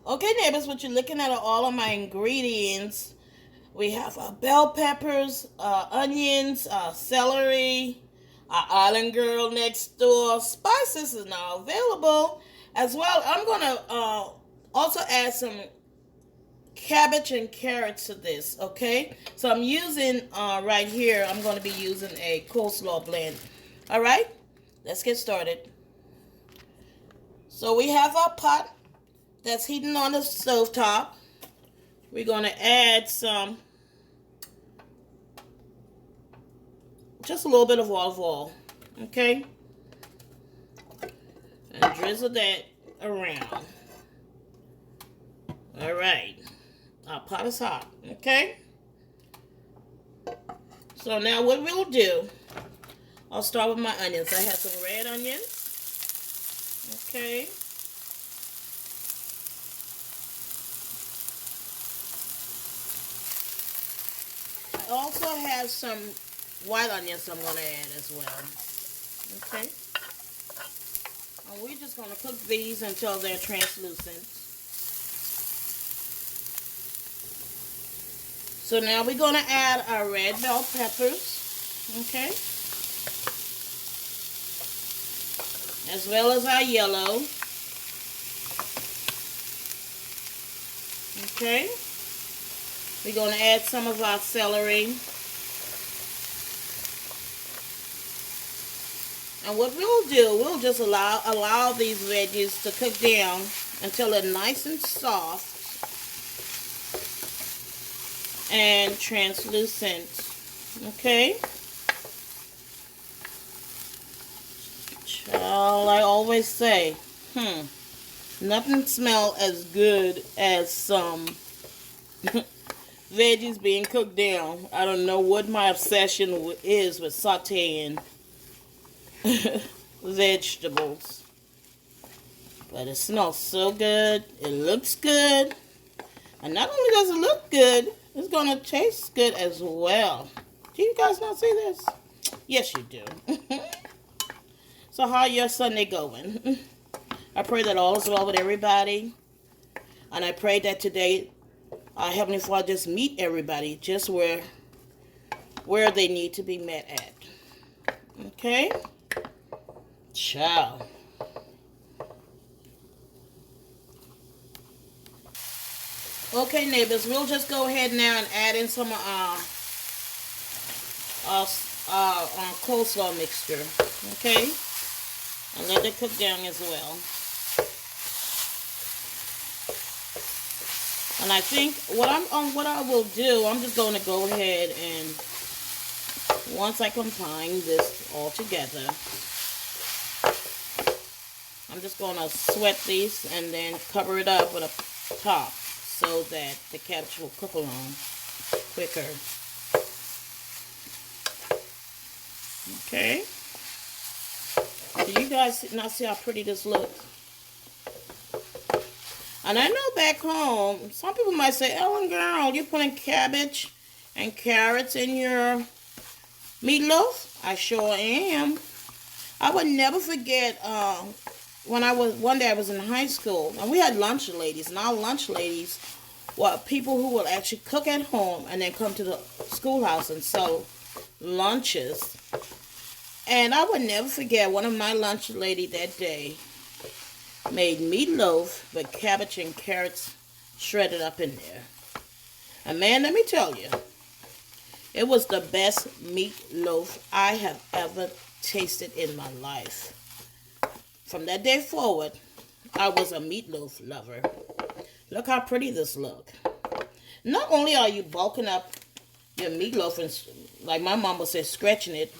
Okay, neighbors, what you're looking at are all of my ingredients. We have bell peppers, onions, celery, island girl next door. Spices is now available as well. I'm gonna also add some cabbage and carrots to this. Okay, so I'm using right here. I'm going to be using a coleslaw blend. All right, let's get started. So we have our pot that's heating on the stove top. We're going to add just a little bit of olive oil, okay? And drizzle that around. All right. Our pot is hot, okay? So now what we'll do, I'll start with my onions. I have some red onions, okay? I also have some white onions I'm going to add as well, okay? And we're just going to cook these until they're translucent. So now we're going to add our red bell peppers, okay? As well as our yellow. Okay? We're going to add some of our celery. And what we'll do, we'll just allow these veggies to cook down until they're nice and soft and translucent. Okay? Child, I always say, nothing smells as good as some veggies being cooked down. I don't know what my obsession is with sauteing vegetables, but it smells so good. It looks good, and not only does it look good, it's gonna taste good as well. Do you guys not see this? Yes, you do. So how your Sunday going? I pray that all is well with everybody, and I pray that today our Heavenly Father just meet everybody just where they need to be met at. Okay? Ciao. Okay, neighbors, we'll just go ahead now and add in some coleslaw mixture. Okay? And let it cook down as well. And I think what I will do, I'm just going to go ahead and once I combine this all together, I'm just going to sweat these and then cover it up with a top so that the cabbage will cook along quicker. Okay. Do you guys not see how pretty this looks? And I know back home, some people might say, Ellen girl, you're putting cabbage and carrots in your meatloaf? I sure am. I would never forget one day I was in high school, and we had lunch ladies, and our lunch ladies were people who would actually cook at home and then come to the schoolhouse and sell lunches. And I would never forget one of my lunch lady that day made meatloaf with cabbage and carrots shredded up in there. And man, let me tell you, it was the best meatloaf I have ever tasted in my life. From that day forward, I was a meatloaf lover. Look how pretty this look. Not only are you bulking up your meatloaf and, like my mama said, stretching it,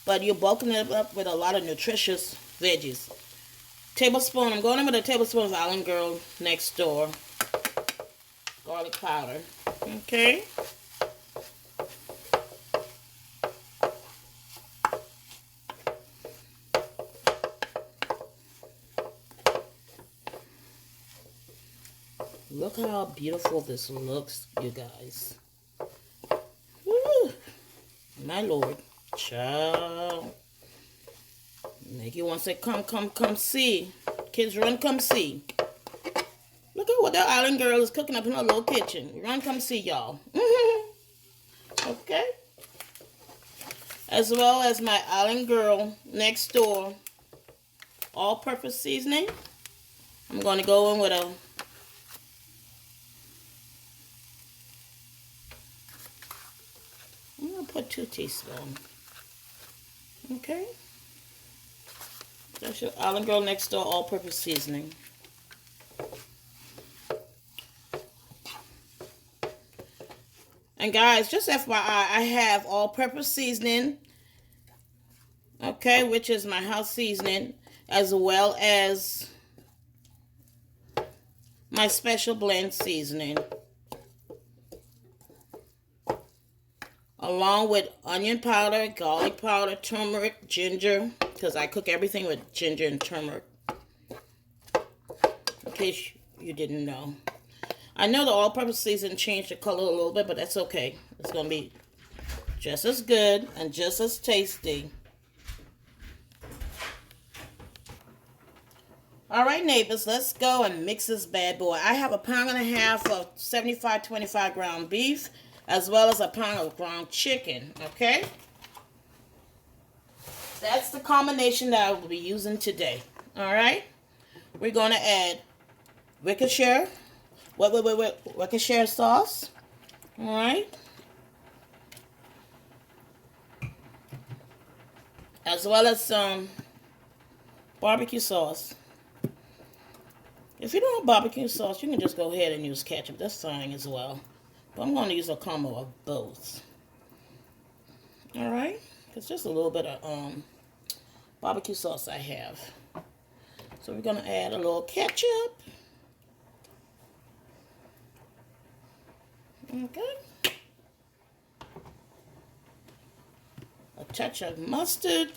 but you're bulking it up with a lot of nutritious veggies. Tablespoon, I'm going in with a tablespoon of Island Girl next door garlic powder. Okay. Look how beautiful this looks, you guys. Woo! My Lord. Child. Make you want to say, come see. Kids, run, come see. Look how what the island girl is cooking up in her little kitchen. Run, come see y'all. Okay. As well as my island girl next door all-purpose seasoning. I'm going to go in with I'm going to put 2 teaspoons. Okay. That's your island girl next door all-purpose seasoning. And guys, just FYI, I have all-purpose seasoning, okay, which is my house seasoning, as well as my special blend seasoning, along with onion powder, garlic powder, turmeric, ginger, because I cook everything with ginger and turmeric, in case you didn't know. I know the all-purpose seasoning changed the color a little bit, but that's okay. It's going to be just as good and just as tasty. All right, neighbors, let's go and mix this bad boy. I have 1.5 pounds of 75-25 ground beef, as well as 1 pound of ground chicken, okay? That's the combination that I will be using today, all right? We're going to add Worcestershire sauce, all right? As well as some barbecue sauce. If you don't have barbecue sauce, you can just go ahead and use ketchup. That's fine as well. But I'm going to use a combo of both. All right? It's just a little bit of barbecue sauce I have. So we're going to add a little ketchup. Okay. A touch of mustard.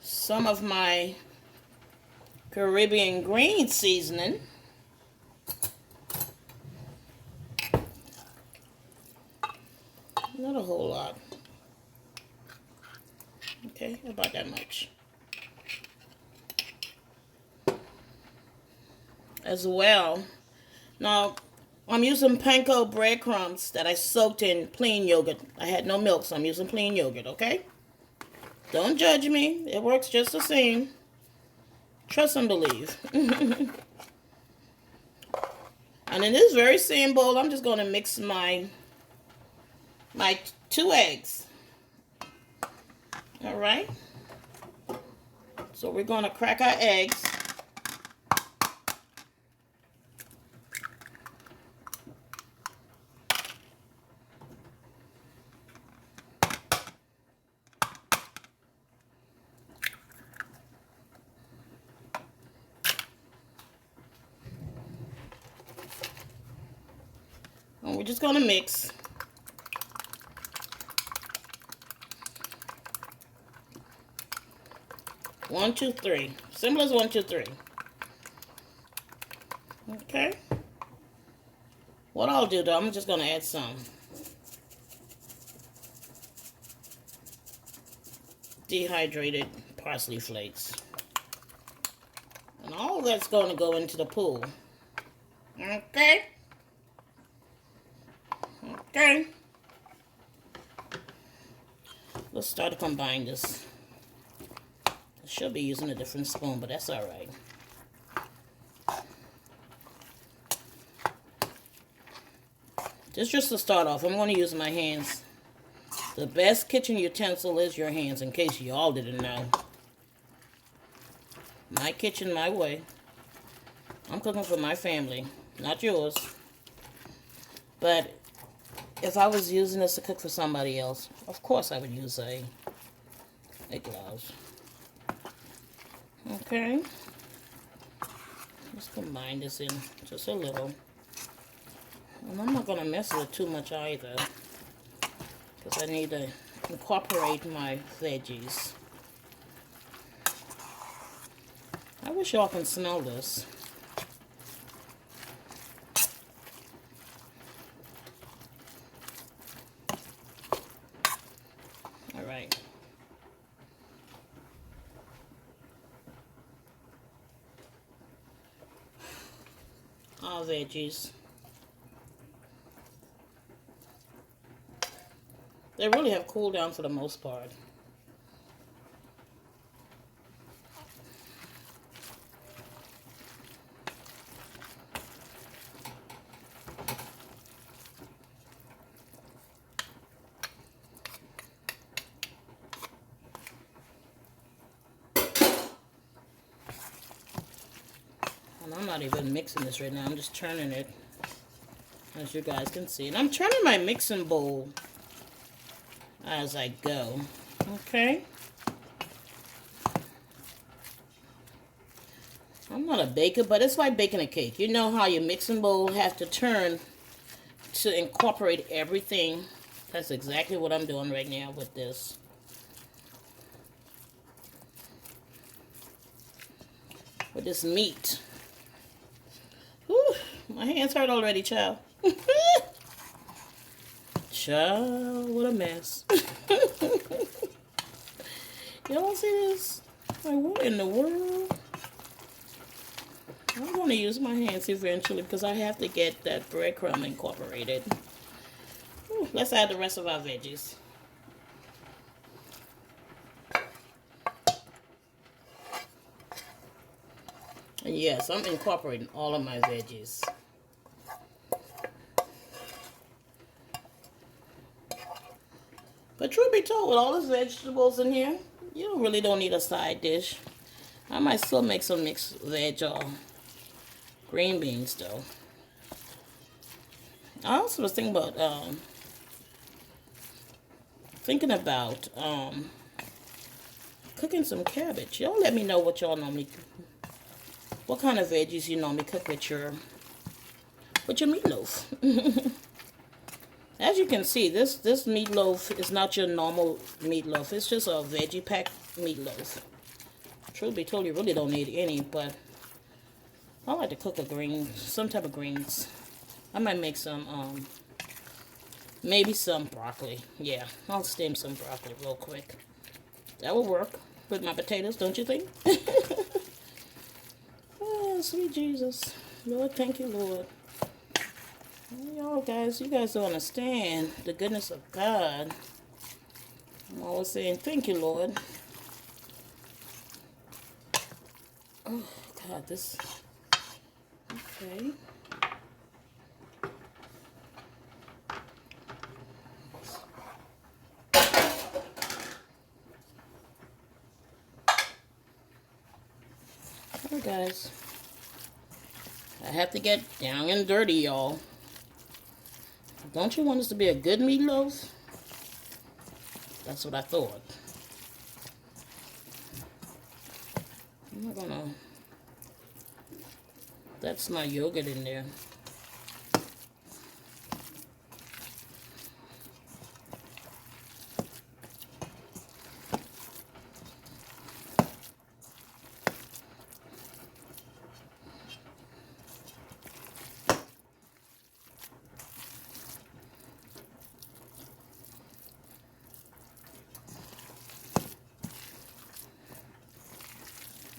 Some of my Caribbean green seasoning. Not a whole lot. Okay, about that much. As well. Now, I'm using panko breadcrumbs that I soaked in plain yogurt. I had no milk, so I'm using plain yogurt, okay? Don't judge me. It works just the same. Trust and believe. And in this very same bowl, I'm just going to mix my 2 eggs. All right? So we're going to crack our eggs. And we're just going to mix. One, two, three. Simple as 1, 2, 3. Okay. What I'll do though, I'm just going to add some dehydrated parsley flakes. And all that's going to go into the pool. Okay. Okay. Let's start to combine this. I should be using a different spoon, but that's all right. Just to start off, I'm going to use my hands. The best kitchen utensil is your hands, in case you all didn't know. My kitchen, my way. I'm cooking for my family, not yours. But if I was using this to cook for somebody else, of course I would use a glove. Okay. Let's combine this in just a little. And I'm not going to mess with it too much either, because I need to incorporate my veggies. I wish y'all can smell this. All right. veggies. They really have cooled down for the most part. And I'm not even mixing this right now. I'm just turning it, as you guys can see. And I'm turning my mixing bowl as I go. Okay? I'm not a baker, but it's like baking a cake. You know how your mixing bowl has to turn to incorporate everything. That's exactly what I'm doing right now with this. With this meat. Whew, my hands hurt already, child. Child, what a mess. Y'all see this? Like, what in the world? I'm going to use my hands eventually because I have to get that breadcrumb incorporated. Ooh, let's add the rest of our veggies. And yes, I'm incorporating all of my veggies. But truth be told, with all those vegetables in here, you really don't need a side dish. I might still make some mixed veg or green beans though. I also was thinking about cooking some cabbage. Y'all let me know what y'all normally, what kind of veggies you normally cook with your meatloaf. As you can see, this meatloaf is not your normal meatloaf. It's just a veggie packed meatloaf. Truth be told, you really don't need any, but I like to cook some type of greens. I might make some, maybe some broccoli. Yeah, I'll steam some broccoli real quick. That will work with my potatoes, don't you think? Oh, sweet Jesus. Lord, thank you, Lord. Y'all guys, you guys don't understand the goodness of God. I'm always saying, thank you, Lord. Oh, God, this... Okay. Oh, guys. I have to get down and dirty, y'all. Don't you want us to be a good meatloaf? That's what I thought. I'm not gonna... That's my yogurt in there.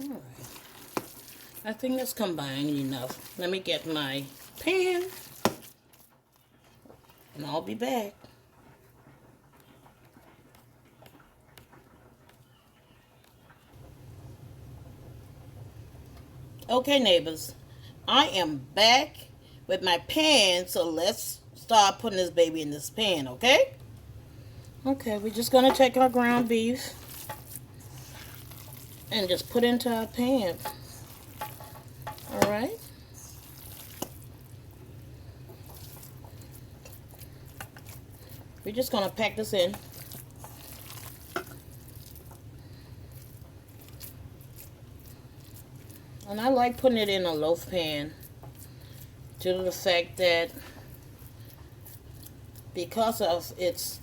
Alright. I think that's combined enough. Let me get my pan. And I'll be back. Okay, neighbors. I am back with my pan. So let's start putting this baby in this pan, okay? Okay, we're just going to take our ground beef and just put into our pan. Alright. We're just going to pack this in. And I like putting it in a loaf pan due to the fact that because of its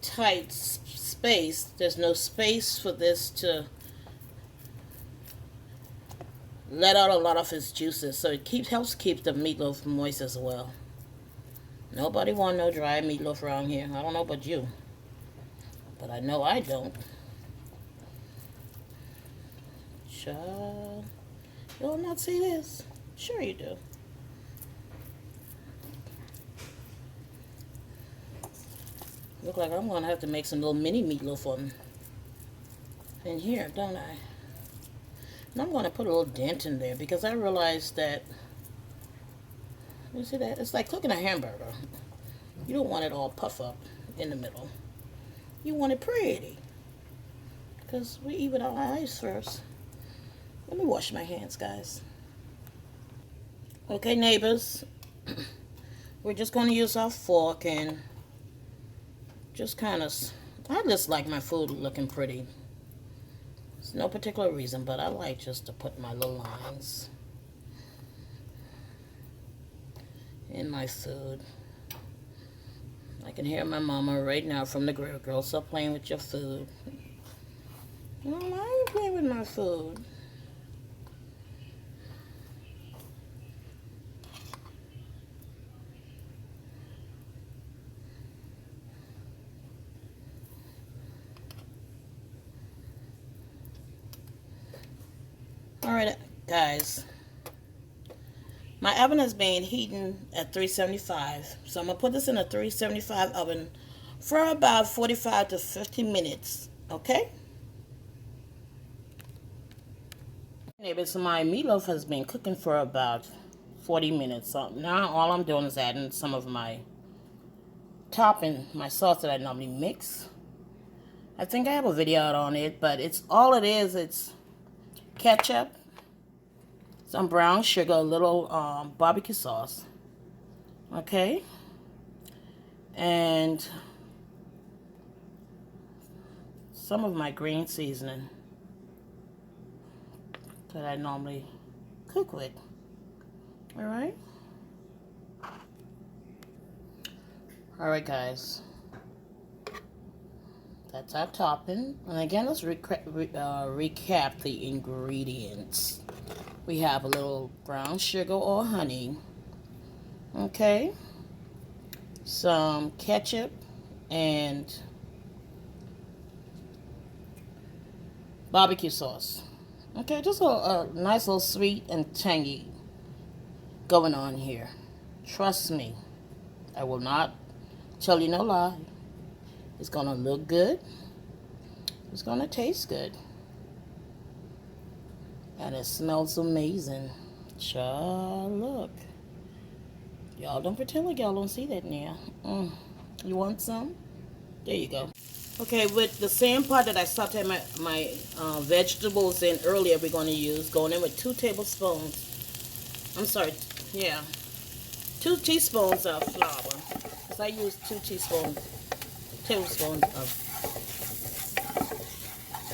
tight space, there's no space for this to let out a lot of its juices, so it helps keep the meatloaf moist as well. Nobody want no dry meatloaf around here. I don't know about you, but I know I don't. Child, you don't not see this? Sure you do. Look like I'm gonna have to make some little mini meatloaf on in here, don't I? And I'm gonna put a little dent in there because I realized that, you see that? It's like cooking a hamburger. You don't want it all puff up in the middle. You want it pretty. Because we eat with our eyes first. Let me wash my hands, guys. Okay, neighbors. We're just going to use our fork and just kind of... I just like my food looking pretty. There's no particular reason, but I like just to put my little lines in my food. I can hear my mama right now from the grill. Girl, stop playing with your food. Well, why are you playing with my food? Alright, guys. My oven is being heated at 375. So I'm going to put this in a 375 oven for about 45 to 50 minutes. Okay? Neighbors, my meatloaf has been cooking for about 40 minutes. So now all I'm doing is adding some of my topping, my sauce that I normally mix. I think I have a video out on it, but it's ketchup, some brown sugar, a little barbecue sauce, okay, and some of my green seasoning that I normally cook with. Alright, guys, that's our topping. And again, let's recap the ingredients. We have a little brown sugar or honey, okay, some ketchup and barbecue sauce, okay, just a nice little sweet and tangy going on here. Trust me, I will not tell you no lie. It's gonna look good, it's gonna taste good, and it smells amazing. Child, look. Y'all don't pretend like y'all don't see that now. You want some? There you go. Okay, with the same pot that I sauteed my vegetables in earlier, we're going to use, going in with 2 tablespoons. I'm sorry, yeah. 2 teaspoons of flour. Because I use 2 tablespoons of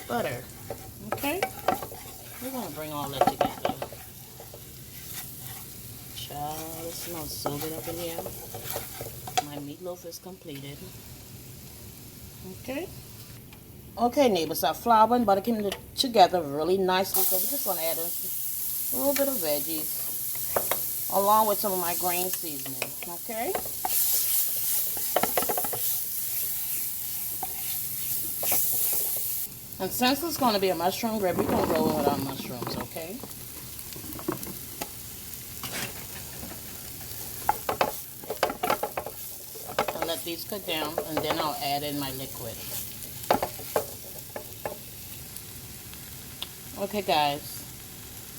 butter. Okay? We're going to bring all that together. Child, it smells so good up in here. My meatloaf is completed. Okay. Okay, neighbors, our flour and butter came together really nicely. So we're just going to add a little bit of veggies along with some of my green seasoning. Okay. And since it's going to be a mushroom gravy, we're going to go in with our mushrooms, okay? I'll let these cook down, and then I'll add in my liquid. Okay, guys,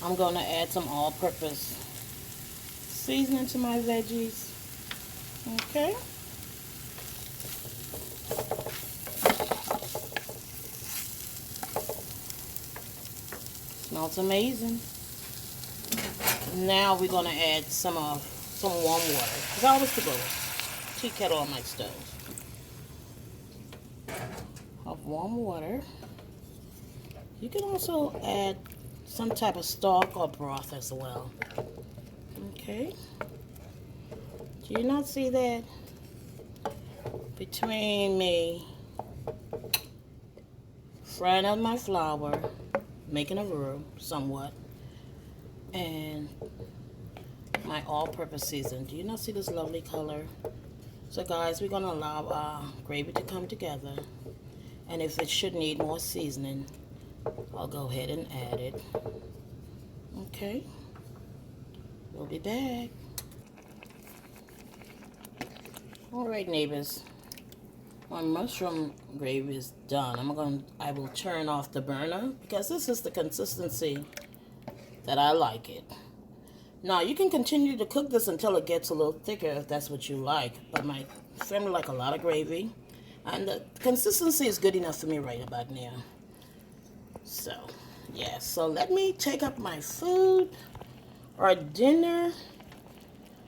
I'm going to add some all-purpose seasoning to my veggies, okay? Smells amazing. Now we're going to add some warm water. Because I always put a tea kettle on my stove. Of warm water. You can also add some type of stock or broth as well. Okay. Do you not see that? Between me frying up my flour, making a roux somewhat, and my all-purpose season. Do you not see this lovely color? So guys, we're going to allow our gravy to come together, and if it should need more seasoning, I'll go ahead and add it. Okay, we'll be back. Alright, neighbors, My mushroom gravy is done. I will turn off the burner because this is the consistency that I like it. Now you can continue to cook this until it gets a little thicker if that's what you like. But my family like a lot of gravy, and the consistency is good enough for me right about now. So, yeah. So let me take up my food or dinner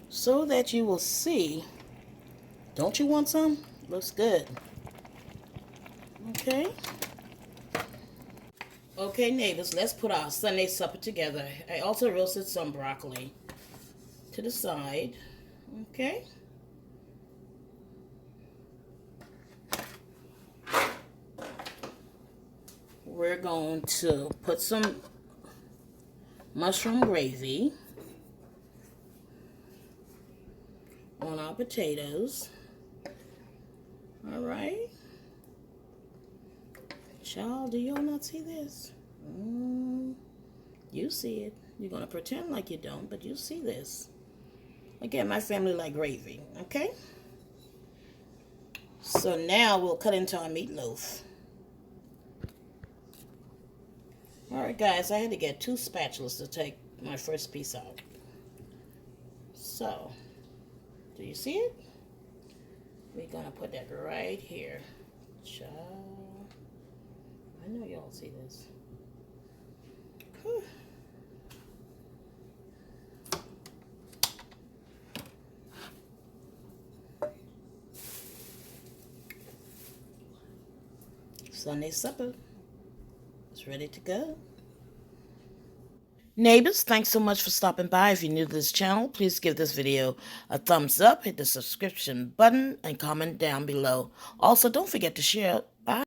so that you will see. Don't you want some? Looks good. Okay. Okay, neighbors, let's put our Sunday supper together. I also roasted some broccoli to the side. Okay. We're going to put some mushroom gravy on our potatoes. All right. Child, do y'all not see this? You see it. You're going to pretend like you don't, but you see this. Again, my family like gravy, okay? So now we'll cut into our meatloaf. All right, guys, I had to get 2 spatulas to take my first piece out. So, do you see it? We're going to put that right here. Child. I know y'all see this. Whew. Sunday supper is ready to go. Neighbors, thanks so much for stopping by. If you're new to this channel, please give this video a thumbs up, hit the subscription button, and comment down below. Also, don't forget to share. Bye.